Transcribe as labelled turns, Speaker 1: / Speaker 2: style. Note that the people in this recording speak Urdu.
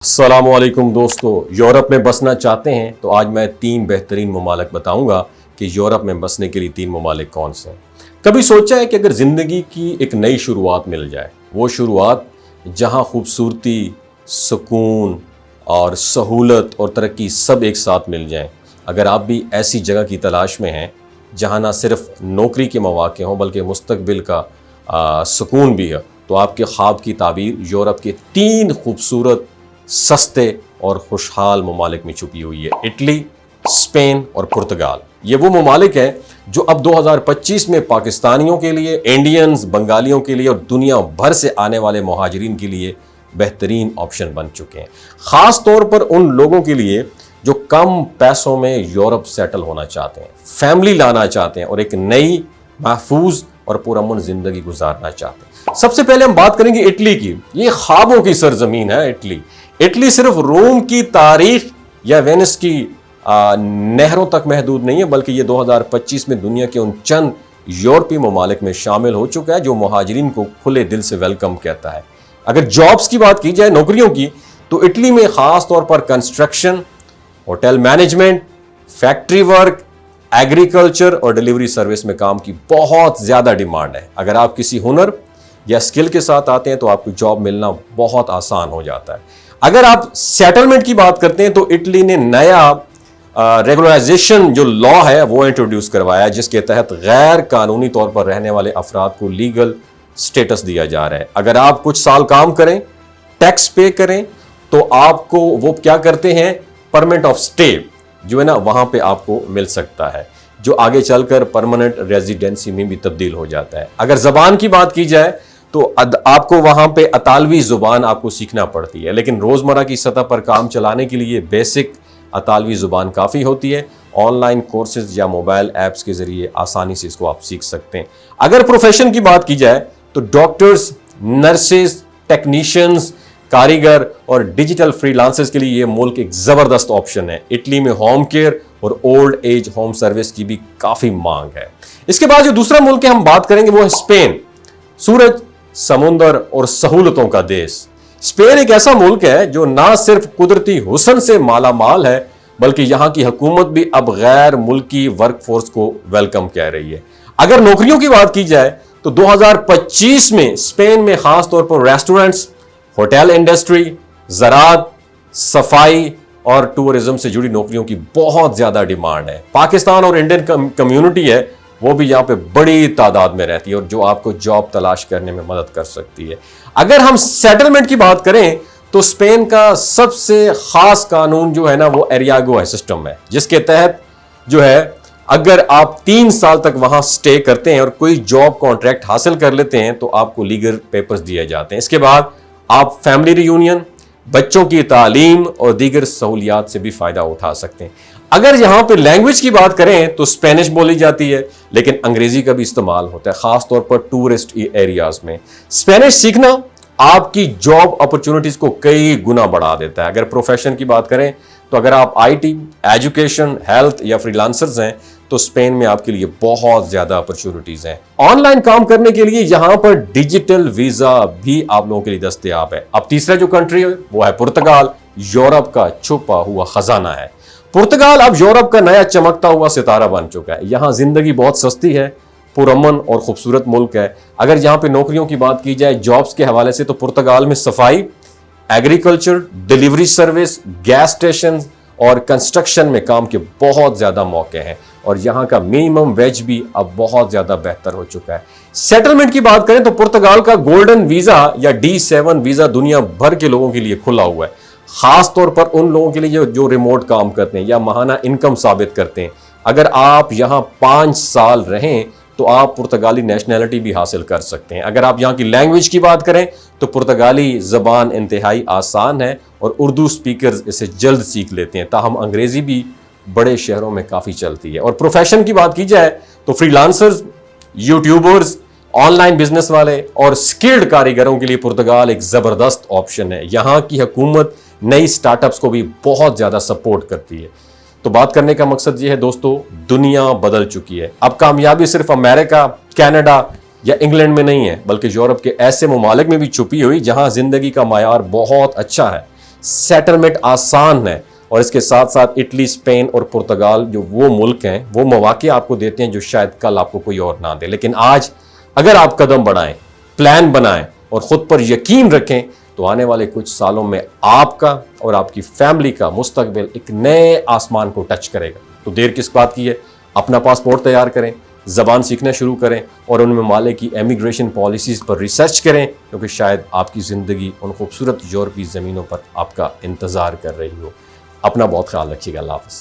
Speaker 1: السلام علیکم دوستو، یورپ میں بسنا چاہتے ہیں تو آج میں 3 بہترین ممالک بتاؤں گا کہ یورپ میں بسنے کے لیے 3 ممالک کون سے ہیں۔ کبھی سوچا ہے کہ اگر زندگی کی ایک نئی شروعات مل جائے، وہ شروعات جہاں خوبصورتی، سکون اور سہولت اور ترقی سب ایک ساتھ مل جائیں۔ اگر آپ بھی ایسی جگہ کی تلاش میں ہیں جہاں نہ صرف نوکری کے مواقع ہوں بلکہ مستقبل کا سکون بھی ہے، تو آپ کے خواب کی تعبیر یورپ کے 3 خوبصورت، سستے اور خوشحال ممالک میں چھپی ہوئی ہے: اٹلی، اسپین اور پرتگال۔ یہ وہ ممالک ہیں جو اب 2025 میں پاکستانیوں کے لیے، انڈینز، بنگالیوں کے لیے اور دنیا بھر سے آنے والے مہاجرین کے لیے بہترین آپشن بن چکے ہیں، خاص طور پر ان لوگوں کے لیے جو کم پیسوں میں یورپ سیٹل ہونا چاہتے ہیں، فیملی لانا چاہتے ہیں اور ایک نئی، محفوظ اور پرامن زندگی گزارنا چاہتے ہیں۔ سب سے پہلے ہم بات کریں گے اٹلی کی۔ یہ خوابوں کی سرزمین ہے اٹلی صرف روم کی تاریخ یا وینس کی نہروں تک محدود نہیں ہے، بلکہ یہ 2025 میں دنیا کے ان چند یورپی ممالک میں شامل ہو چکا ہے جو مہاجرین کو کھلے دل سے ویلکم کہتا ہے۔ اگر جابز کی بات کی جائے، نوکریوں کی، تو اٹلی میں خاص طور پر construction, hotel management, factory work, agriculture اور ڈیلیوری سروس میں کام کی بہت زیادہ ڈیمانڈ ہے۔ اگر آپ کسی ہنر یا سکل کے ساتھ آتے ہیں تو آپ کو جاب ملنا بہت آسان ہو جاتا ہے۔ اگر آپ سیٹلمنٹ کی بات کرتے ہیں تو اٹلی نے نیا ریگولرائزیشن جو لا ہے وہ انٹروڈیوس کروایا ہے، جس کے تحت غیر قانونی طور پر رہنے والے افراد کو لیگل سٹیٹس دیا جا رہا ہے۔ اگر آپ کچھ سال کام کریں، ٹیکس پے کریں، تو آپ کو وہ کیا کرتے ہیں، پرمنٹ آف سٹے جو ہے نا وہاں پہ آپ کو مل سکتا ہے، جو آگے چل کر پرماننٹ ریزیڈنسی میں بھی تبدیل ہو جاتا ہے۔ اگر زبان کی بات کی جائے تو آپ کو وہاں پہ اطالوی زبان آپ کو سیکھنا پڑتی ہے، لیکن روزمرہ کی سطح پر کام چلانے کے لیے بیسک اطالوی زبان کافی ہوتی ہے۔ آن لائن کورسز یا موبائل ایپس کے ذریعے آسانی سے اس کو آپ سیکھ سکتے ہیں۔ اگر پروفیشن کی بات کی جائے تو ڈاکٹرز، نرسز، ٹیکنیشینز، کاریگر اور ڈیجیٹل فری لانسرز کے لیے یہ ملک ایک زبردست آپشن ہے۔ اٹلی میں ہوم کیئر اور اولڈ ایج ہوم سروس کی بھی کافی مانگ ہے۔ اس کے بعد جو دوسرا ملک ہے ہم بات کریں گے وہ ہے اسپین۔ سورج، سمندر اور سہولتوں کا دیس۔ اسپین ایک ایسا ملک ہے جو نہ صرف قدرتی حسن سے مالا مال ہے بلکہ یہاں کی حکومت بھی اب غیر ملکی ورک فورس کو ویلکم کہہ رہی ہے۔ اگر نوکریوں کی بات کی جائے تو 2025 میں اسپین میں خاص طور پر ریسٹورنٹس، ہوٹل انڈسٹری، زراعت، صفائی اور ٹورزم سے جڑی نوکریوں کی بہت زیادہ ڈیمانڈ ہے۔ پاکستان اور انڈین کمیونٹی ہے وہ بھی یہاں پہ بڑی تعداد میں رہتی ہے اور جو آپ کو جاب تلاش کرنے میں مدد کر سکتی ہے۔ اگر ہم سیٹلمنٹ کی بات کریں تو اسپین کا سب سے خاص قانون جو ہے نا وہ ایریاگو سسٹم ہے، جس کے تحت جو ہے اگر آپ 3 سال تک وہاں سٹے کرتے ہیں اور کوئی جاب کانٹریکٹ حاصل کر لیتے ہیں تو آپ کو لیگل پیپرز دیے جاتے ہیں۔ اس کے بعد آپ فیملی ری یونین، بچوں کی تعلیم اور دیگر سہولیات سے بھی فائدہ اٹھا سکتے ہیں۔ اگر یہاں پہ لینگویج کی بات کریں تو اسپینش بولی جاتی ہے، لیکن انگریزی کا بھی استعمال ہوتا ہے، خاص طور پر ٹورسٹ ایریاز میں۔ اسپینش سیکھنا آپ کی جاب اپرچونٹیز کو کئی گنا بڑھا دیتا ہے۔ اگر پروفیشن کی بات کریں تو اگر آپ آئی ٹی، ایجوکیشن، ہیلتھ یا فری لانسرز ہیں تو اسپین میں آپ کے لیے بہت زیادہ اپرچونٹیز ہیں۔ آن لائن کام کرنے کے لیے یہاں پر ڈیجیٹل ویزا بھی آپ لوگوں کے لیے دستیاب ہے۔ اب تیسرا جو کنٹری ہے وہ ہے پرتگال، یورپ کا چھپا ہوا خزانہ ہے۔ پرتگال اب یورپ کا نیا چمکتا ہوا ستارہ بن چکا ہے۔ یہاں زندگی بہت سستی ہے، پرامن اور خوبصورت ملک ہے۔ اگر یہاں پہ نوکریوں کی بات کی جائے جابز کے حوالے سے تو پرتگال میں صفائی، agriculture, delivery service, gas station اور کنسٹرکشن میں کام کے بہت زیادہ موقع ہیں اور یہاں کا منیمم ویج بھی اب بہت زیادہ بہتر ہو چکا ہے۔ سیٹلمنٹ کی بات کریں تو پرتگال کا گولڈن ویزا یا D7 ویزا دنیا بھر کے لوگوں کے لیے کھلا ہوا ہے، خاص طور پر ان لوگوں کے لیے جو ریموٹ کام کرتے ہیں یا ماہانہ انکم ثابت کرتے ہیں۔ اگر آپ یہاں 5 سال رہیں تو آپ پرتگالی نیشنلٹی بھی حاصل کر سکتے ہیں۔ اگر آپ یہاں کی لینگویج کی بات کریں تو پرتگالی زبان انتہائی آسان ہے اور اردو سپیکرز اسے جلد سیکھ لیتے ہیں، تاہم انگریزی بھی بڑے شہروں میں کافی چلتی ہے۔ اور پروفیشن کی بات کی جائے تو free lancers, YouTubers, on line business والے اور سکلڈ کاریگروں کے لیے پرتگال ایک زبردست آپشن ہے۔ یہاں کی حکومت نئی سٹارٹ اپس کو بھی بہت زیادہ سپورٹ کرتی ہے۔ تو بات کرنے کا مقصد یہ ہے دوستو، دنیا بدل چکی ہے۔ اب کامیابی صرف امریکہ، کینیڈا یا انگلینڈ میں نہیں ہے بلکہ یورپ کے ایسے ممالک میں بھی چھپی ہوئی جہاں زندگی کا معیار بہت اچھا ہے۔ سیٹلمنٹ آسان ہے، اور اس کے ساتھ ساتھ اٹلی، اسپین اور پرتگال جو وہ ملک ہیں وہ مواقع آپ کو دیتے ہیں جو شاید کل آپ کو کوئی اور نہ دے۔ لیکن آج اگر آپ قدم بڑھائیں، پلان بنائیں اور خود پر یقین رکھیں تو آنے والے کچھ سالوں میں آپ کا اور آپ کی فیملی کا مستقبل ایک نئے آسمان کو ٹچ کرے گا۔ تو دیر کس بات کی ہے، اپنا پاسپورٹ تیار کریں، زبان سیکھنا شروع کریں اور ان ممالک کی امیگریشن پالیسیز پر ریسرچ کریں، کیونکہ شاید آپ کی زندگی ان خوبصورت یورپی زمینوں پر آپ کا انتظار کر رہی ہو۔ اپنا بہت خیال رکھیے گا۔ اللہ حافظ۔